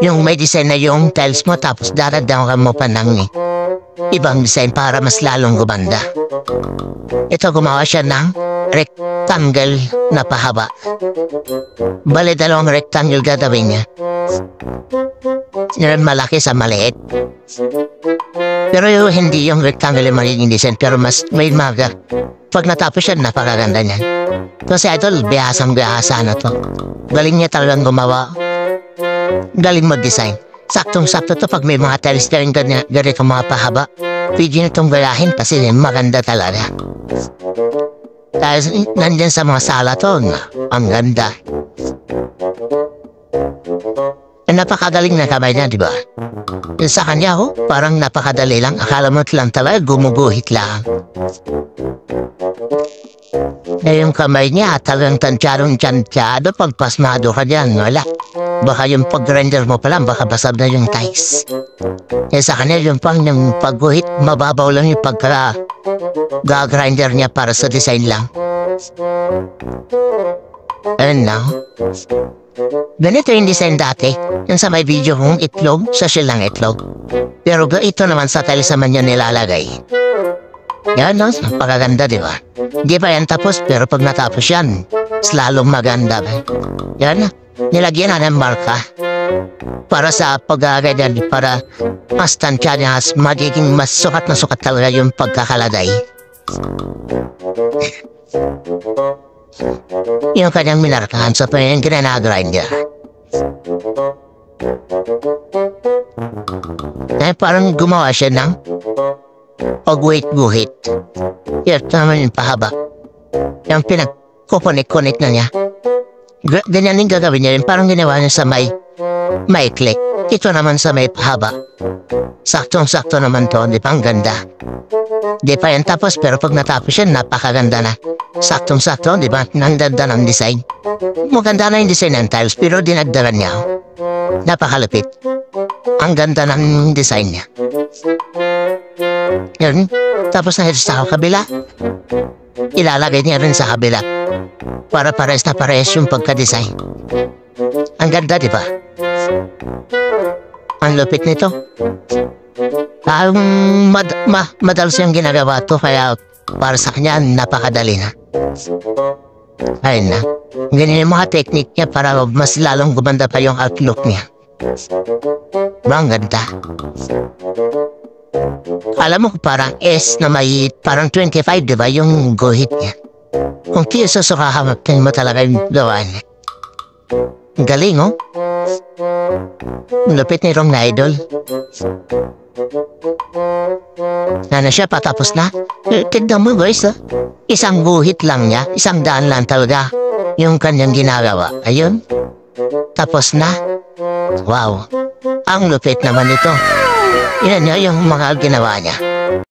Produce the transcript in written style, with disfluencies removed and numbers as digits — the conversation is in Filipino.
Yung may design na yung tiles mo tapos daragdagan mo pa ng ibang design para mas lalong gumanda. Ito gumawa siya ng rectangle na pahaba. Bale, dalawang rectangle gagawin niya. Malaki sa maliit. Pero hindi yung rectangle yung magiging design, pero mas may maga. Pag natapos siya, napakaganda niya. Kasi idol, bihasang-bihasa na to. Galing niya talagang gumawa. Galing mag-design. Saktong-sakto to pag may mga tiles na rin ganito mga pahaba. Pwede nyo itong gayahin kasi maganda talaga. Dahil nandyan sa mga sala to, ang ganda. Napakagaling na kamay niya, di ba? Sa kanya, parang napakadali lang. Akala mo lang talaga, gumuguhit lang. Yung kamay niya, talagang tansyadong-tansyado. Pag pasmado ka dyan, wala. Baka yung pag-render mo pa lang, baka basab na yung tiles. Sa kanya, yung pang yung pagguhit, mababaw lang yung pagka-grinder niya para sa design lang. Ayun na. Ganito yung design dati. Yung sa may video kong itlog, sa silang itlog. Pero ito naman sa tiles naman yun nilalagay. Yan, no? Pagaganda, di ba? Di pa yan tapos, pero pag natapos yan, slalom maganda. Yan, nilagyan na ng marka. Para sa pag-agad, para mas tansya niya, magiging mas sukat na sukat talaga yung pagkakalagay. Yung kanyang minarkahan sa yung ginanagrind niya. Parang gumawa siya ng pag-guhit-guhit. Yan naman yung pahaba. Yung pinag-connect na niya. Ganyan yung gagawin niya rin. Parang ginawa niya sa may click. Ito naman sa may pahaba. Saktong-sakto naman to. Di pa ang ganda. Di pa yan tapos pero pag natapos yan, napakaganda na. Saktong-sakto, di ba? Nandanda ng design. Maganda na yung design ng tiles pero dinagdagan niya. Napakalapit. Ang ganda ng design niya. Yan. Tapos na sa kabila. Ilalagay niya rin sa kabila. Para pares na pares yung pagka-design. Ang ganda, di ba? Ang lupit nito. Madalas yung ginagawa to kaya para sa kanya napakadali na. Ayun na. Ganyan yung mga technique niya para mas lalong gumanda pa yung outlook niya. Ang ganda. Alam mo parang S na may parang 25, di ba? Yung guhit niya. Kung tiyo susukahamapin mo talaga yung gawa niya. Galing, oh. Lupit ni Rong na idol. Ano siya, patapos na? Tignan mo guys, isang guhit lang niya, isang daan lang talaga yung kanyang ginagawa. Ayun. Tapos na. Wow. Ang lupit naman ito. Yan niya yung mga ginawa niya.